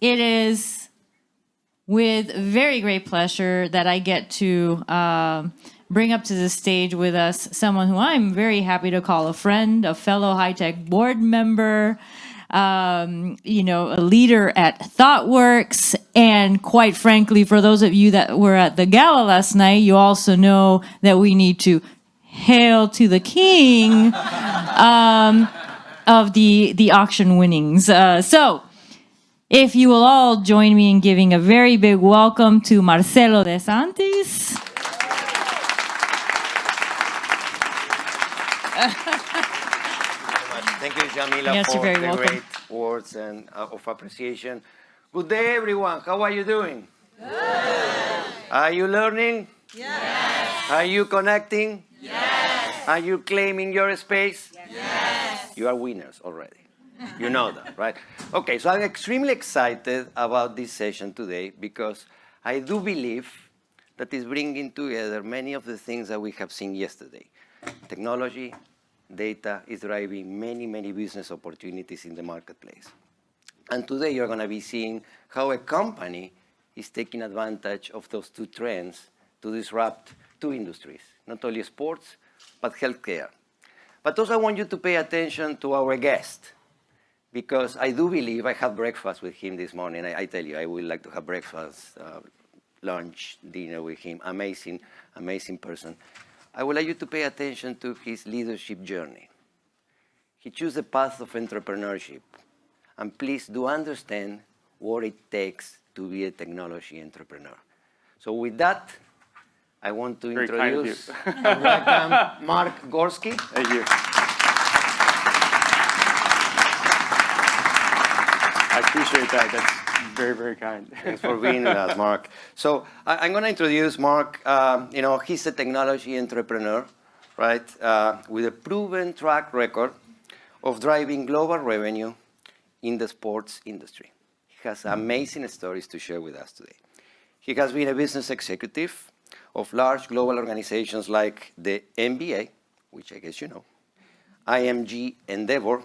it is with very great pleasure that I get to bring up to the stage with us someone who I'm very happy to call a friend, a fellow high-tech board member, a leader at ThoughtWorks. And quite frankly, for those of you that were at the gala last night, you also know that we need to hail to the king of the auction winnings. So if you will all join me in giving a very big welcome to Marcelo De Santis. Thank you, Jamila, for the welcome. Great words and of appreciation. Good day, everyone. How are you doing? Good. Are you learning? Yes. Are you connecting? Yes. Are you claiming your space? Yes. You are winners already. You know that, right? Okay, so I'm extremely excited about this session today because I do believe that it's bringing together many of the things that we have seen yesterday. Technology, data is driving many, many business opportunities in the marketplace. And today you're going to be seeing how a company is taking advantage of those two trends to disrupt two industries, not only sports, but healthcare. But also I want you to pay attention to our guest, because I do believe I had breakfast with him this morning. I tell you, I would like to have breakfast, lunch, dinner with him. Amazing, amazing person. I would like you to pay attention to his leadership journey. He chose the path of entrepreneurship. And please do understand what it takes to be a technology entrepreneur. So with that, I want to introduce and welcome Mark Gorski. Thank you. I appreciate that. That's very, very kind. Thanks for being with us, Mark. So I'm going to introduce Mark. He's a technology entrepreneur, right, with a proven track record of driving global revenue in the sports industry. He has amazing stories to share with us today. He has been a business executive of large global organizations like the NBA, which I guess you know, IMG Endeavor,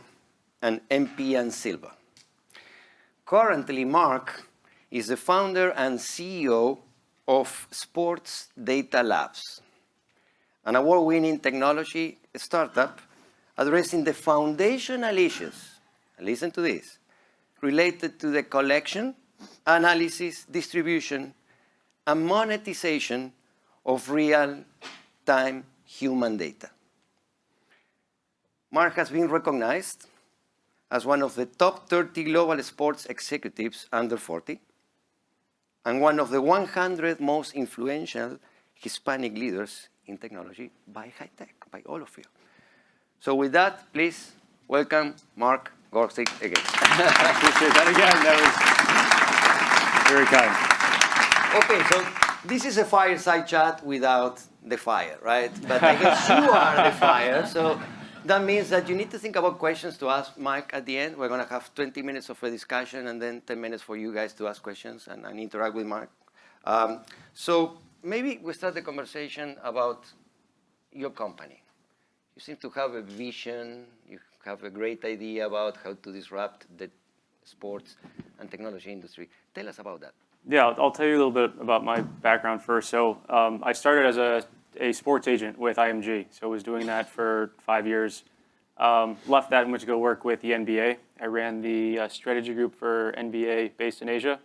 and MP and Silva. Currently, Mark is the founder and CEO of Sports Data Labs, an award-winning technology startup addressing the foundational issues, listen to this, related to the collection, analysis, distribution, and monetization of real-time human data. Mark has been recognized as one of the top 30 global sports executives under 40, and one of the 100 most influential Hispanic leaders in technology by high tech, by all of you. So with that, please welcome Mark Gorski again. I appreciate that again. That was very kind. Okay, so this is a fireside chat without the fire, right? But I guess you are the fire, so that means that you need to think about questions to ask Mike at the end. We're going to have 20 minutes of a discussion and then 10 minutes for you guys to ask questions and interact with Mark. So maybe we start the conversation about your company. You seem to have a vision. You have a great idea about how to disrupt the sports and technology industry. Tell us about that. Yeah, I'll tell you a little bit about my background first. So I started as a sports agent with IMG. So I was doing that for 5 years. Left that and went to go work with the NBA. I ran the strategy group for NBA based in Asia.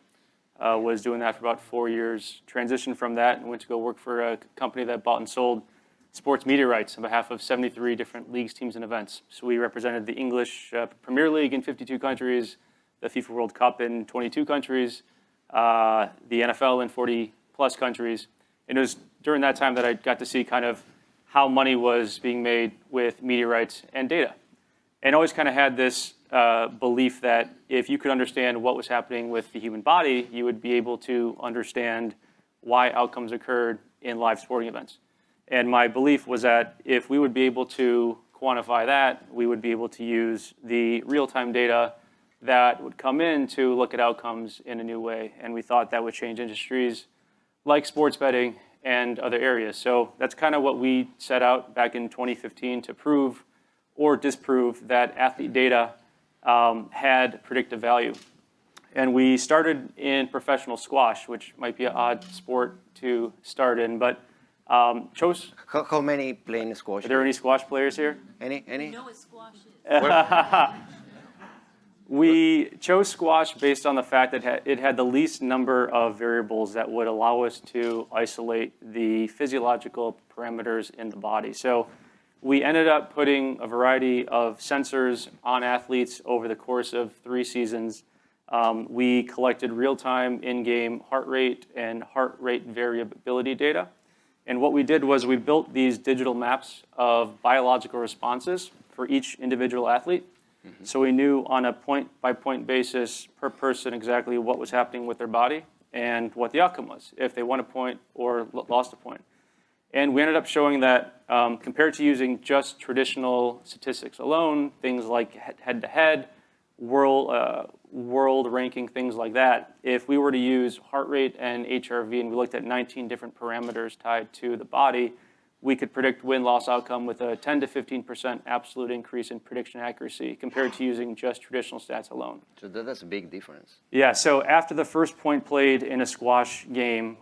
Was doing that for about 4 years. Transitioned from that and went to go work for a company that bought and sold sports media rights on behalf of 73 different leagues, teams, and events. So we represented the English Premier League in 52 countries, the FIFA World Cup in 22 countries, the NFL in 40 plus countries. And it was during that time that I got to see kind of how money was being made with media rights and data. And always kind of had this belief that if you could understand what was happening with the human body, you would be able to understand why outcomes occurred in live sporting events. And my belief was that if we would be able to quantify that, we would be able to use the real-time data that would come in to look at outcomes in a new way. And we thought that would change industries like sports betting and other areas. So that's kind of what we set out back in 2015 to prove or disprove that athlete data had predictive value. And we started in professional squash, which might be an odd sport to start in, but chose. How many playing squash? Are there any squash players here? Any? know what squash is. We chose squash based on the fact that it had the least number of variables that would allow us to isolate the physiological parameters in the body. So we ended up putting a variety of sensors on athletes over the course of 3 seasons. We collected real-time in-game heart rate and heart rate variability data. And what we did was we built these digital maps of biological responses for each individual athlete. So we knew on a point-by-point basis per person exactly what was happening with their body and what the outcome was, if they won a point or lost a point. And we ended up showing that compared to using just traditional statistics alone, things like head-to-head, world ranking, things like that, if we were to use heart rate and HRV and we looked at 19 different parameters tied to the body, we could predict win-loss outcome with a 10 to 15% absolute increase in prediction accuracy compared to using just traditional stats alone. So that's a big difference. Yeah, so after the first point played in a squash game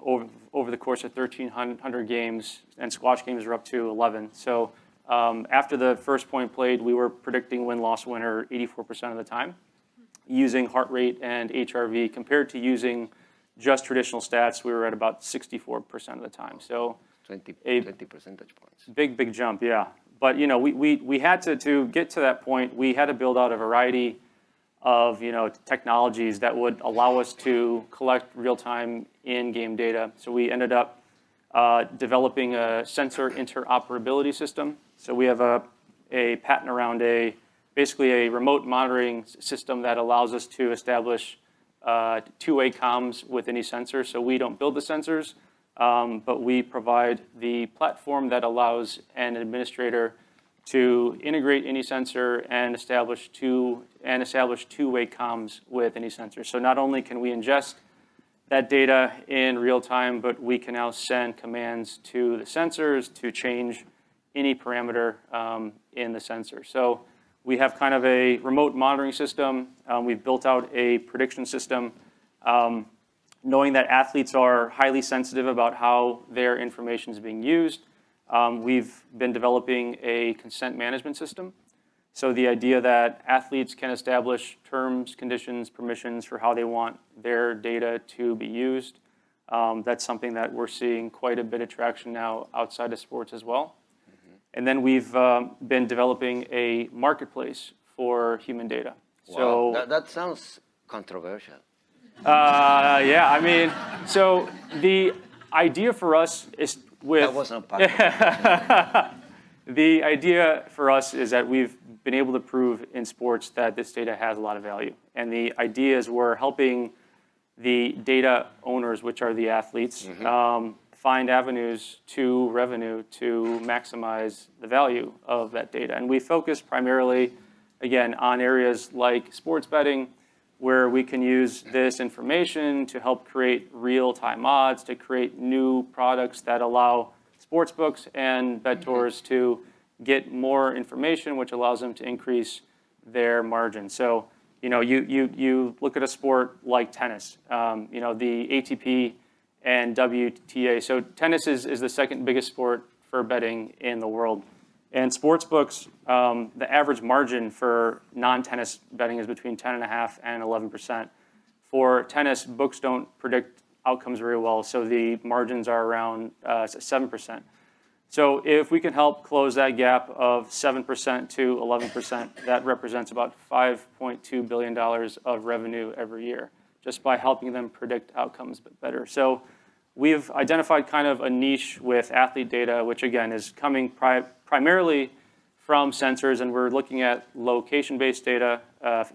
over the course of 1,300 games, and squash games are up to 11. So after the first point played, we were predicting win-loss winner 84% of the time using heart rate and HRV. Compared to using just traditional stats, we were at about 64% of the time. So 20 percentage points. Big jump, yeah. But we had to get to that point. We had to build out a variety of technologies that would allow us to collect real-time in-game data. So we ended up developing a sensor interoperability system. So we have a patent around basically a remote monitoring system that allows us to establish two-way comms with any sensor. So we don't build the sensors. But we provide the platform that allows an administrator to integrate any sensor and establish two-way comms with any sensor. So not only can we ingest that data in real time, but we can now send commands to the sensors to change any parameter in the sensor. So we have kind of a remote monitoring system. We've built out a prediction system. Knowing that athletes are highly sensitive about how their information is being used, we've been developing a consent management system. So the idea that athletes can establish terms, conditions, permissions for how they want their data to be used, that's something that we're seeing quite a bit of traction now outside of sports as well. And then we've been developing a marketplace for human data. Wow. So that sounds controversial. Yeah, I mean, so the idea for us is That wasn't part of it. the idea for us is that we've been able to prove in sports that this data has a lot of value. And the idea is we're helping the data owners, which are the athletes, find avenues to revenue to maximize the value of that data. And we focus primarily, again, on areas like sports betting, where we can use this information to help create real-time odds, to create new products that allow sportsbooks and bettors to get more information, which allows them to increase their margin. So, you look at a sport like tennis, the ATP and WTA. So tennis is the second biggest sport for betting in the world. And sportsbooks, the average margin for non-tennis betting is between 10.5% and 11%. For tennis, books don't predict outcomes very well, so the margins are around 7%. So if we can help close that gap of 7% to 11%, that represents about $5.2 billion of revenue every year, just by helping them predict outcomes better. So we've identified kind of a niche with athlete data, which again is coming primarily from sensors, and we're looking at location-based data,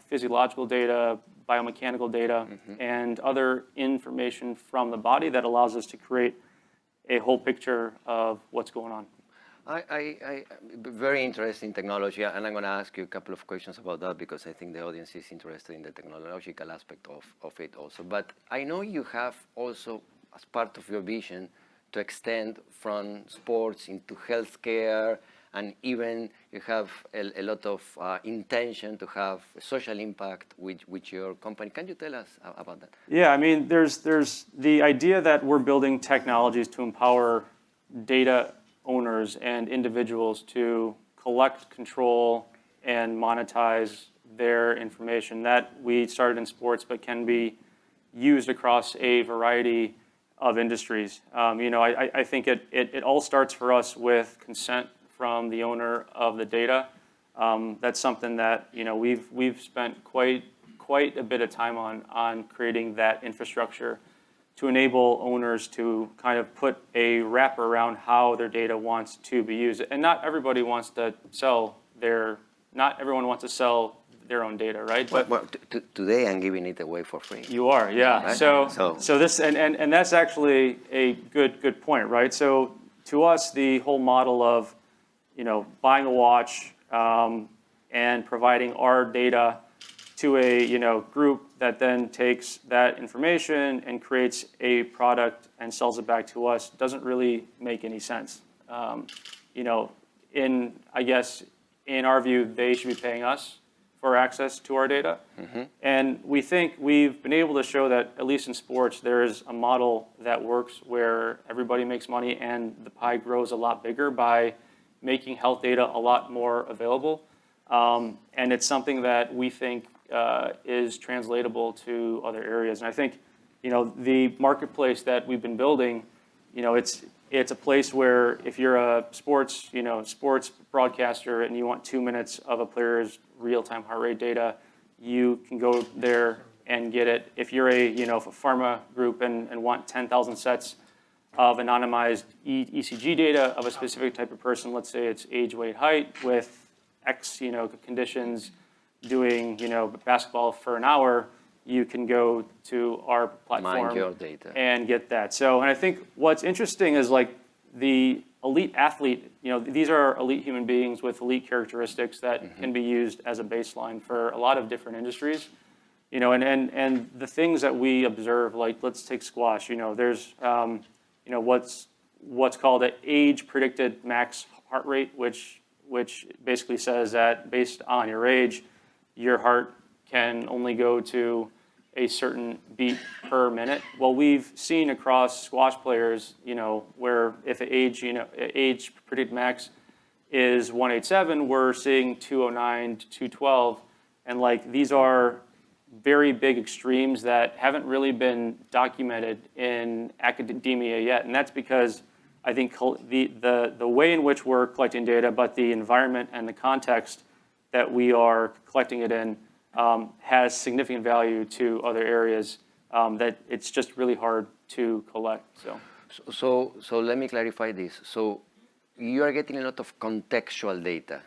physiological data, biomechanical data, and other information from the body that allows us to create a whole picture of what's going on. Very interesting technology, and I'm going to ask you a couple of questions about that because I think the audience is interested in the technological aspect of it also. But I know you have also, as part of your vision, to extend from sports into healthcare and even you have a lot of intention to have a social impact with your company. Can you tell us about that? Yeah, I mean, there's the idea that we're building technologies to empower data owners and individuals to collect, control, and monetize their information. That we started in sports, but can be used across a variety of industries. I think it all starts for us with consent from the owner of the data. That's something that we've spent quite a bit of time on creating that infrastructure to enable owners to kind of put a wrapper around how their data wants to be used. And not everybody wants to not everyone wants to sell their own data, right? But today I'm giving it away for free. You are, yeah. Right? So this and that's actually a good point, right? So to us, the whole model of buying a watch and providing our data to a group that then takes that information and creates a product and sells it back to us doesn't really make any sense. I guess in our view, they should be paying us for access to our data. Mm-hmm. And we think we've been able to show that, at least in sports, there is a model that works where everybody makes money and the pie grows a lot bigger by making health data a lot more available. And it's something that we think is translatable to other areas. And I think, the marketplace that we've been building, it's a place where if you're a sports broadcaster and you want 2 minutes of a player's real-time heart rate data, you can go there and get it. If you're a pharma group and want 10,000 sets of anonymized ECG data of a specific type of person, let's say it's age, weight, height, with X conditions, doing basketball for an hour, you can go to our platform Mine your data and get that. So, and I think what's interesting is like the elite athlete, these are elite human beings with elite characteristics that mm-hmm. can be used as a baseline for a lot of different industries. And the things that we observe, like let's take squash, there's what's called an age predicted max heart rate, which basically says that based on your age, your heart can only go to a certain beat per minute. Well, we've seen across squash players, where if age predicted max is 187, we're seeing 209 to 212. And like these are very big extremes that haven't really been documented in academia yet. And that's because I think the way in which we're collecting data, but the environment and the context that we are collecting it in has significant value to other areas that it's just really hard to collect. So let me clarify this. So you are getting a lot of contextual data.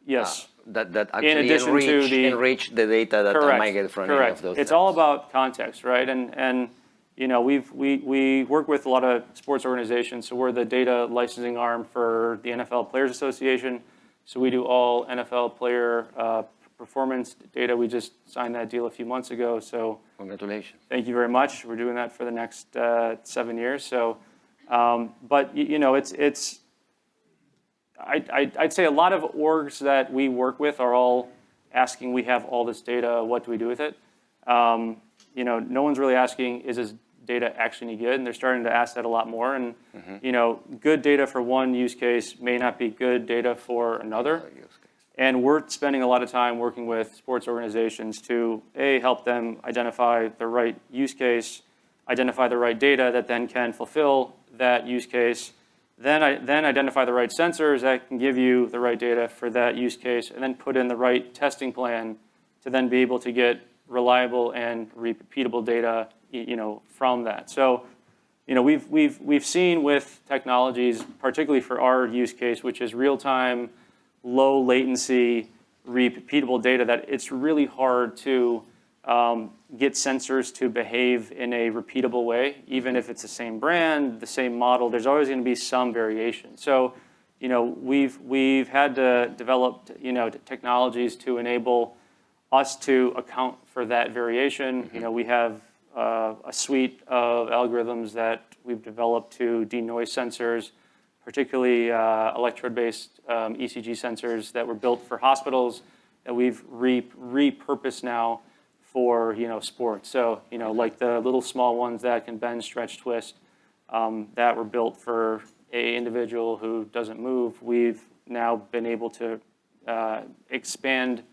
Yes. That actually enrich the data that I might get from any of those. It's all about context, right? And we work with a lot of sports organizations. So we're the data licensing arm for the NFL Players Association. So we do all NFL player performance data. We just signed that deal a few months ago. So congratulations. Thank you very much. We're doing that for the next 7 years. So, but it's I'd say a lot of orgs that we work with are all asking, we have all this data, what do we do with it? No one's really asking, is this data actually any good? And they're starting to ask that a lot more. And, mm-hmm. Good data for one use case may not be good data for another. And we're spending a lot of time working with sports organizations to, help them identify the right use case, identify the right data that then can fulfill that use case, then identify the right sensors that can give you the right data for that use case, and then put in the right testing plan to then be able to get reliable and repeatable data, from that. So, we've seen with technologies, particularly for our use case, which is real-time, low latency, repeatable data, that it's really hard to get sensors to behave in a repeatable way, even if it's the same brand, the same model. There's always going to be some variation. So, we've had to develop, technologies to enable us to account for that variation. Mm-hmm. We have a suite of algorithms that we've developed to denoise sensors, particularly electrode-based ECG sensors that were built for hospitals that we've repurposed now for sports. So like the little small ones that can bend, stretch, twist, that were built for a individual who doesn't move. We've now been able to expand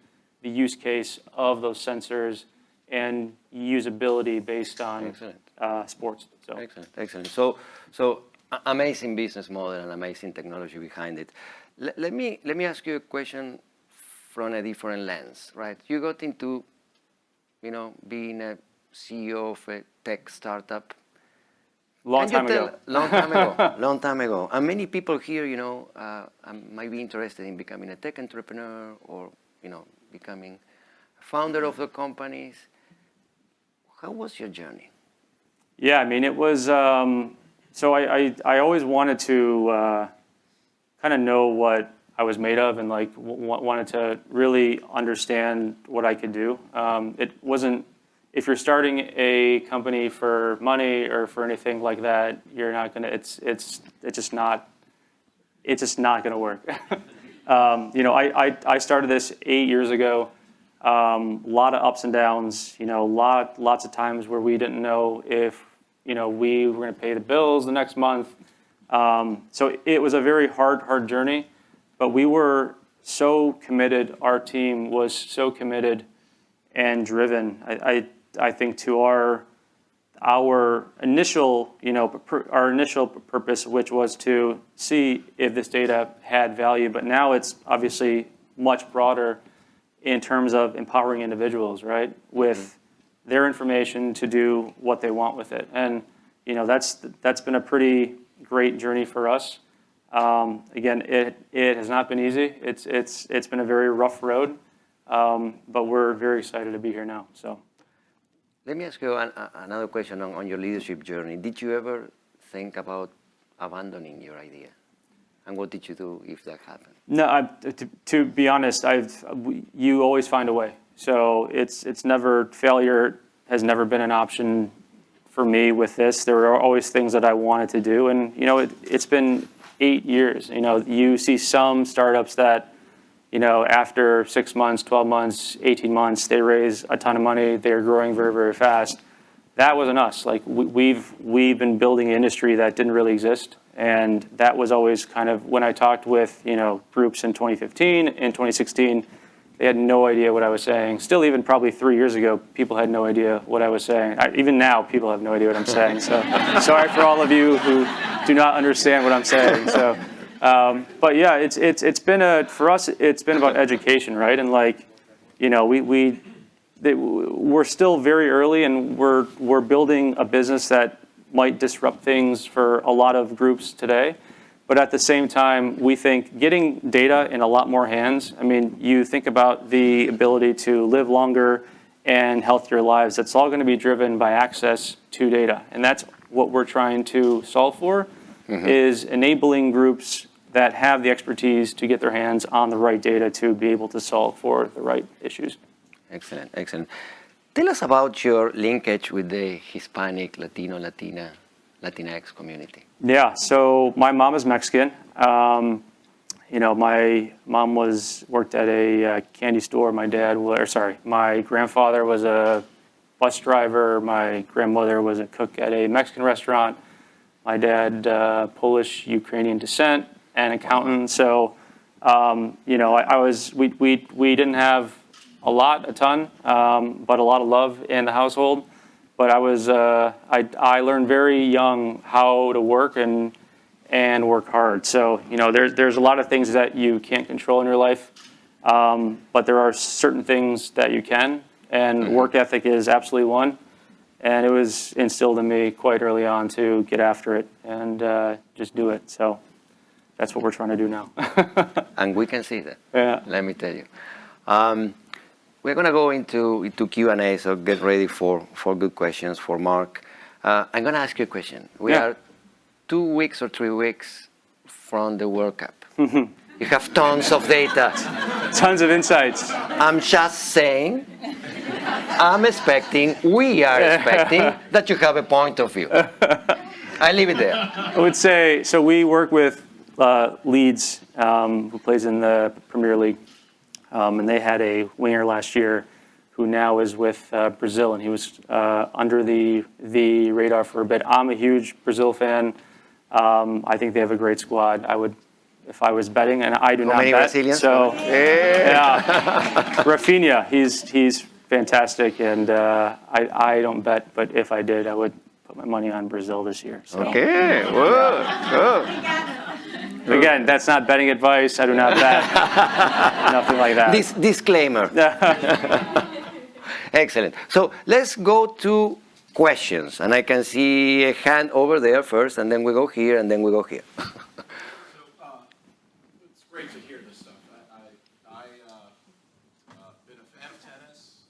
the use case of those sensors and usability based on sports. So. Excellent. So amazing business model and amazing technology behind it. Let me ask you a question from a different lens, right? You got into, being a CEO of a tech startup. Long time ago. And many people here, might be interested in becoming a tech entrepreneur or, becoming a founder of the companies. How was your journey? Yeah, I mean, it was, so I always wanted to kind of know what I was made of and like wanted to really understand what I could do. It wasn't, if you're starting a company for money or for anything like that, you're not gonna. It's just not gonna work. I started this 8 years ago. A lot of ups and downs. Lots of times where we didn't know if we were gonna pay the bills the next month. So it was a very hard journey, but we were so committed. Our team was so committed and driven. I think to our initial purpose, which was to see if this data had value, but now it's obviously much broader in terms of empowering individuals, right, with their information to do what they want with it. And that's been a pretty great journey for us. Again, it has not been easy. It's been a very rough road, but we're very excited to be here now. So. Let me ask you another question on your leadership journey. Did you ever think about abandoning your idea? And what did you do if that happened? No, to be honest, you always find a way. So it's never, failure has never been an option for me with this. There were always things that I wanted to do. And, it's been 8 years. You see some startups that, after 6 months, 12 months, 18 months, they raise a ton of money. They're growing very, very fast. That wasn't us. Like we've been building an industry that didn't really exist. And that was always kind of when I talked with, groups in 2015, in 2016, they had no idea what I was saying. Still, even probably 3 years ago, people had no idea what I was saying. Even now, people have no idea what I'm saying. So sorry for all of you who do not understand what I'm saying. So. But yeah, it's been for us, it's been about education, right? And like, we're still very early, and we're building a business that might disrupt things for a lot of groups today. But at the same time, we think getting data in a lot more hands. I mean, you think about the ability to live longer and healthier lives. That's all going to be driven by access to data, and that's what we're trying to solve for. Is enabling groups that have the expertise to get their hands on the right data to be able to solve for the right issues. Excellent. Tell us about your linkage with the Hispanic, Latino, Latinx community. Yeah, so my mom is Mexican. My mom worked at a candy store. My grandfather was a bus driver. My grandmother was a cook at a Mexican restaurant. My dad, Polish, Ukrainian descent, and accountant. So, we didn't have a ton, but a lot of love in the household. But I learned very young how to work and work hard. So, there's a lot of things that you can't control in your life, but there are certain things that you can, and work ethic is absolutely one. And it was instilled in me quite early on to get after it and just do it. So. That's what we're trying to do now. And we can see that. Yeah. Let me tell you. We're going to go into Q&A, so get ready for good questions for Mark. I'm going to ask you a question. We are 2 weeks or 3 weeks from the World Cup. You have tons of data. Tons of insights. I'm just saying, we are expecting that you have a point of view. I leave it there. I would say, so we work with Leeds, who plays in the Premier League, and they had a winger last year who now is with Brazil, and he was under the radar for a bit. I'm a huge Brazil fan. I think they have a great squad. I would, if I was betting, and I do not many bet. Brazilians? So, Yeah. Rafinha, he's fantastic, and I don't bet, but if I did, I would put my money on Brazil this year. So. Okay, good, good. Again, that's not betting advice. I do not bet. Nothing like that. Disclaimer. Excellent. So let's go to questions. And I can see a hand over there first, and then we go here, and then we go here. It's great to hear this stuff. I've been a fan of tennis,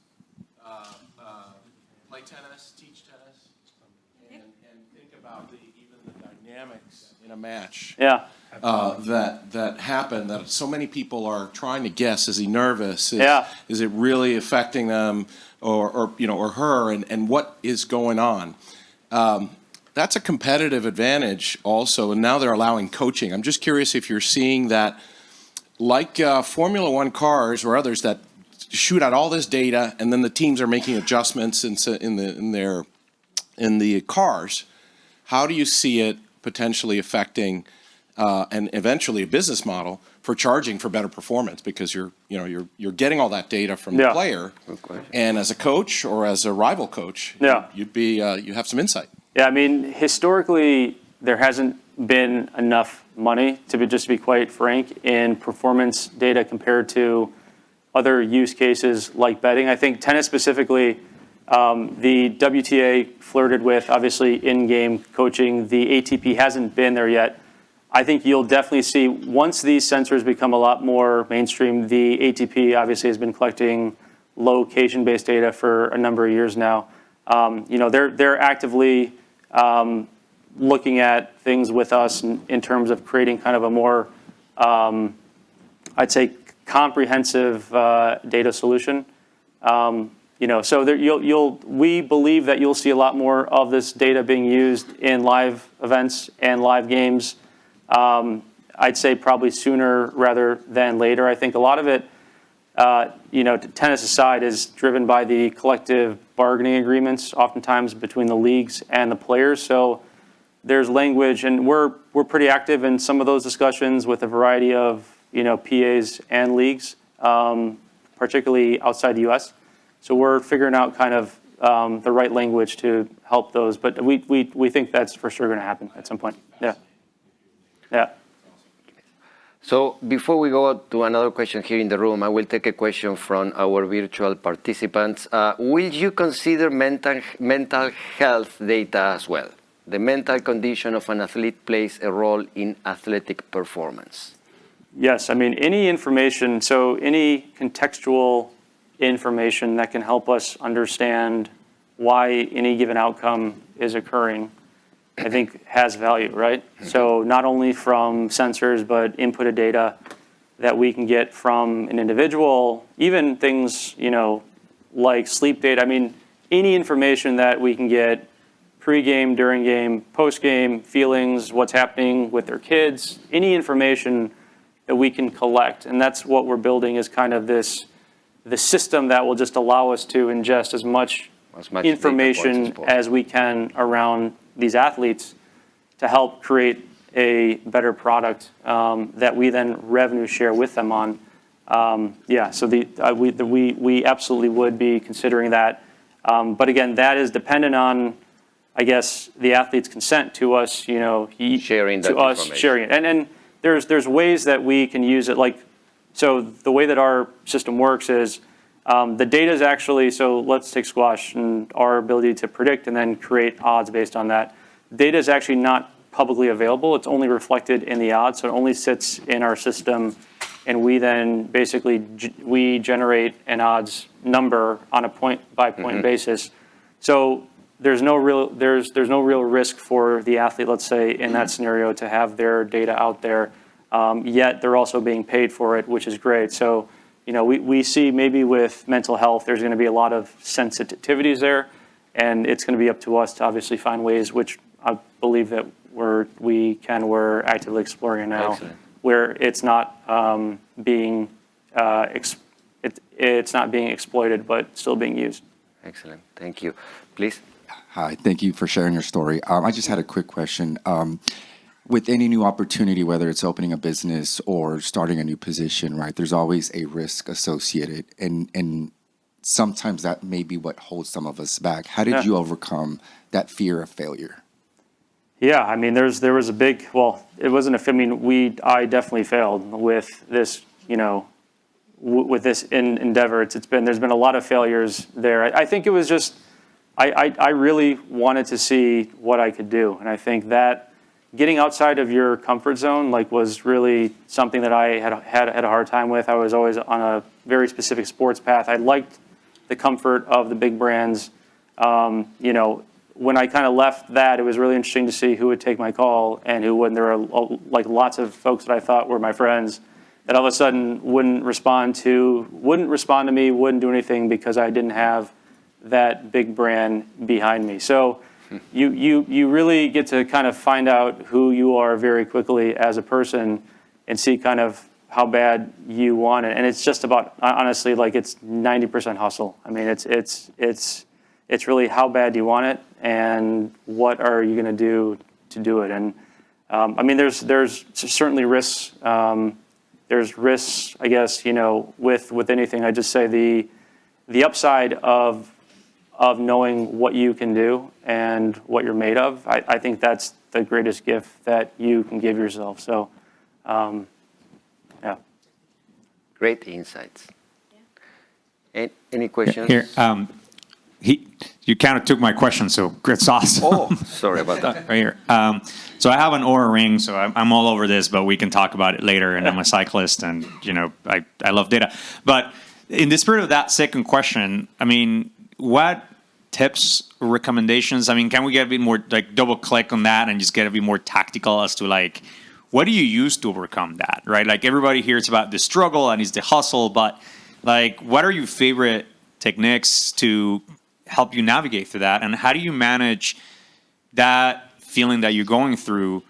play tennis, teach tennis, and think about even the dynamics in a match. Yeah. That happen, that so many people are trying to guess, is he nervous? Is it really affecting them or her, and what is going on? That's a competitive advantage also, and now they're allowing coaching. I'm just curious if you're seeing that, like Formula One cars or others that shoot out all this data, and then the teams are making adjustments in the cars. How do you see it potentially affecting and eventually a business model for charging for better performance, because you're getting all that data from the player, and as a coach or as a rival coach, you have some insight. Yeah, I mean, historically, there hasn't been enough money, just to be quite frank, in performance data compared to other use cases like betting. I think tennis specifically, the WTA flirted with, obviously, in-game coaching. The ATP hasn't been there yet. I think you'll definitely see, once these sensors become a lot more mainstream, the ATP obviously has been collecting location-based data for a number of years now. They're actively looking at things with us in terms of creating kind of a more, I'd say, comprehensive data solution. So we believe that you'll see a lot more of this data being used in live events and live games. I'd say probably sooner rather than later. I think a lot of it, tennis aside, is driven by the collective bargaining agreements, oftentimes between the leagues and the players. So there's language, and we're pretty active in some of those discussions with a variety of PAs and leagues, particularly outside the U.S. So we're figuring out kind of the right language to help those, but we think that's for sure going to happen at some point. Yeah. Yeah. So before we go to another question here in the room, I will take a question from our virtual participants. Will you consider mental health data as well? The mental condition of an athlete plays a role in athletic performance. Yes, I mean, any information, so any contextual information that can help us understand why any given outcome is occurring, I think has value, right? Mm-hmm. So not only from sensors, but inputted data that we can get from an individual, even things, like sleep data. I mean, any information that we can get pre-game, during game, post-game, feelings, what's happening with their kids, any information that we can collect. And that's what we're building, is kind of the system that will just allow us to ingest as much information as we can around these athletes to help create a better product that we then revenue share with them on. So we absolutely would be considering that. But again, that is dependent on, I guess, the athlete's consent to us, sharing that information. Sharing it. And there's ways that we can use it. So the way that our system works is the data is actually, so let's take squash and our ability to predict and then create odds based on that. Data is actually not publicly available. It's only reflected in the odds, so it only sits in our system, and we then basically we generate an odds number on a point-by-point basis. So there's no real risk for the athlete, let's say, in that scenario, to have their data out there. Yet they're also being paid for it, which is great. So, we see maybe with mental health, there's going to be a lot of sensitivities there, and it's going to be up to us to obviously find ways, which I believe that we're we're actively exploring it now. Excellent. Where it's not being it's not being exploited, but still being used. Excellent. Thank you. Please. Hi, thank you for sharing your story. I just had a quick question. With any new opportunity, whether it's opening a business or starting a new position, right, there's always a risk associated. And sometimes that may be what holds some of us back. How did you overcome that fear of failure? Yeah, I mean, there was a big, well, it wasn't a, I mean, I definitely failed with this, you know, with this endeavor. There's been a lot of failures there. I think it was just, I really wanted to see what I could do. And I think that getting outside of your comfort zone, like, was really something that I had a hard time with. I was always on a very specific sports path. I liked the comfort of the big brands. You know, when I kind of left that, it was really interesting to see who would take my call and who wouldn't. There were like lots of folks that I thought were my friends that all of a sudden wouldn't respond to me, wouldn't do anything because I didn't have that big brand behind me. So you really get to kind of find out who you are very quickly as a person and see kind of how bad you want it. And it's just about, honestly, like, it's 90% hustle. I mean, it's really how bad do you want it and what are you going to do to do it. And I mean, there's certainly risks. There's risks, I guess, you know, with anything. I just say the upside of knowing what you can do and what you're made of, I think that's the greatest gift that you can give yourself. So, yeah. Great insights. Any questions? Here, you kind of took my question, so it's awesome. Oh, sorry about that. Right here. So I have an Oura ring, so I'm all over this, but we can talk about it later. And I'm a cyclist, and you know, I love data. But in the spirit of that second question, I mean, what tips, recommendations? I mean, can we get a bit more, like, double click on that and just get a bit more tactical as to, like, what do you use to overcome that, right? Like, everybody hears about the struggle and it's the hustle, but like, what are your favorite techniques to help you navigate through that? And how do you manage that feeling that you're going through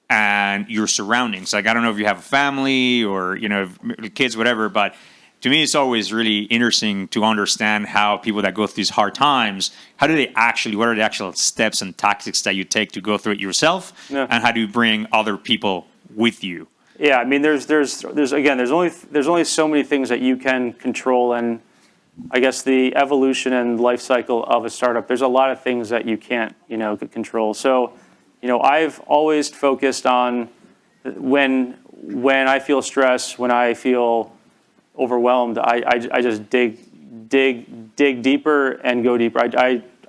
and your surroundings? Like, I don't know if you have a family or, you know, kids, whatever, but to me, it's always really interesting to understand how people that go through these hard times, what are the actual steps and tactics that you take to go through it yourself? Yeah. And how do you bring other people with you? Yeah, I mean, there's only so many things that you can control, and I guess the evolution and life cycle of a startup, there's a lot of things that you can't, you know, control. So, you know, I've always focused on when I feel stress, when I feel overwhelmed, I just dig deeper and go deeper.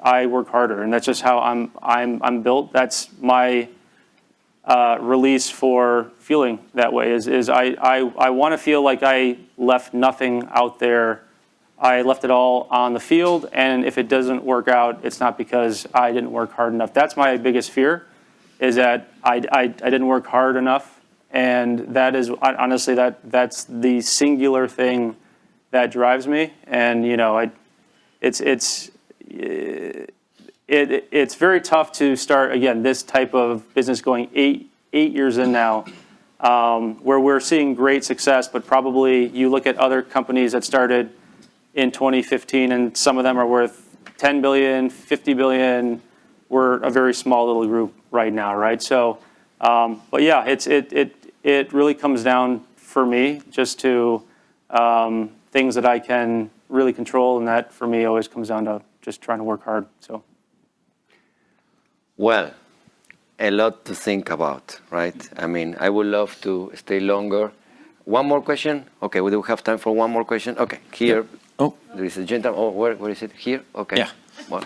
I work harder, and that's just how I'm built. That's my release for feeling that way. Is I want to feel like I left nothing out there. I left it all on the field, and if it doesn't work out, it's not because I didn't work hard enough. That's my biggest fear, is that I didn't work hard enough. And that is, honestly, that's the singular thing that drives me. And, you know, it's very tough to start, again, this type of business going eight years in now, where we're seeing great success, but probably you look at other companies that started in 2015, and some of them are worth 10 billion, 50 billion. We're a very small little group right now, right? So, but yeah, it really comes down for me just to things that I can really control, and that for me always comes down to just trying to work hard. So, well, a lot to think about, right? I mean, I would love to stay longer. One more question? Okay, we do have time for one more question. Okay, here. Oh, there is a gentleman. Oh, where is it? Here? Okay. Yeah. Well.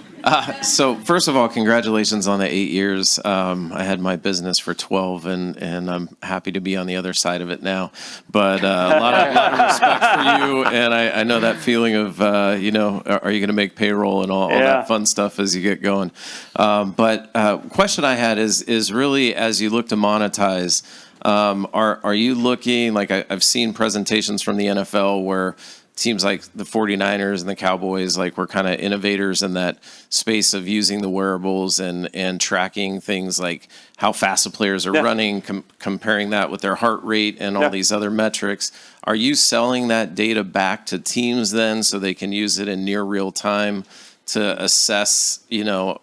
So first of all, congratulations on the 8 years. I had my business for 12, and I'm happy to be on the other side of it now. But a lot of respect for you, and I know that feeling of, you know, are you going to make payroll and all that fun stuff as you get going. But question I had is really, as you look to monetize, are you looking, like I've seen presentations from the NFL where seems like the 49ers and the Cowboys, like we're kind of innovators in that space of using the wearables and tracking things like how fast the players are running, comparing that with their heart rate and all these other metrics. Are you selling that data back to teams then so they can use it in near real time to assess,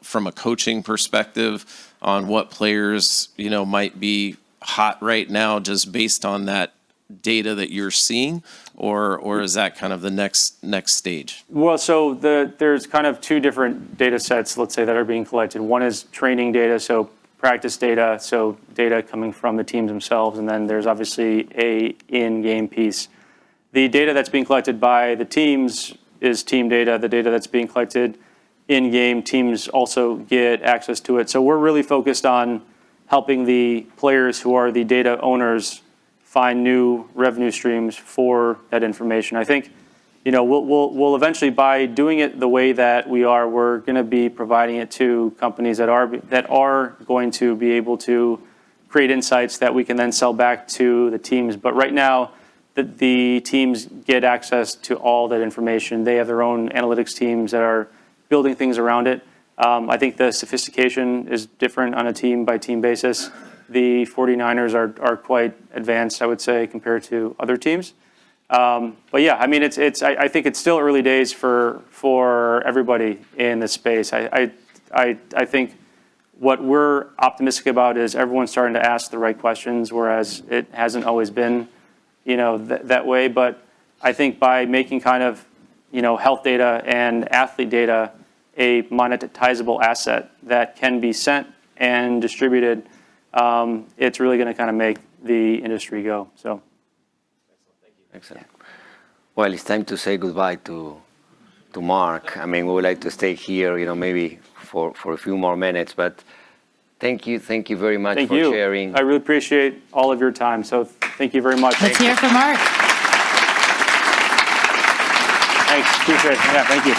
from a coaching perspective on what players, might be hot right now just based on that data that you're seeing, or is that kind of the next stage? Well, so there's kind of two different data sets, let's say, that are being collected. One is training data, so practice data, so data coming from the teams themselves, and then there's obviously a in-game piece. The data that's being collected by the teams is team data. The data that's being collected in-game, teams also get access to it. So we're really focused on helping the players who are the data owners find new revenue streams for that information. I think, we'll eventually, by doing it the way that we're going to be providing it to companies that are going to be able to create insights that we can then sell back to the teams. But right now, the teams get access to all that information. They have their own analytics teams that are building things around it. I think the sophistication is different on a team-by-team basis. The 49ers are quite advanced, I would say, compared to other teams. But yeah, I mean, I think it's still early days for everybody in this space. I think what we're optimistic about is everyone's starting to ask the right questions, whereas it hasn't always been, that way. But I think by making kind of, health data and athlete data a monetizable asset that can be sent and distributed, it's really going to kind of make the industry go. So, Excellent. Well, it's time to say goodbye to Mark. I mean, we would like to stay here, maybe for a few more minutes, but thank you very much for sharing. I really appreciate all of your time. So thank you very much. Let's hear from Mark. Thanks. Appreciate it. Yeah, thank you.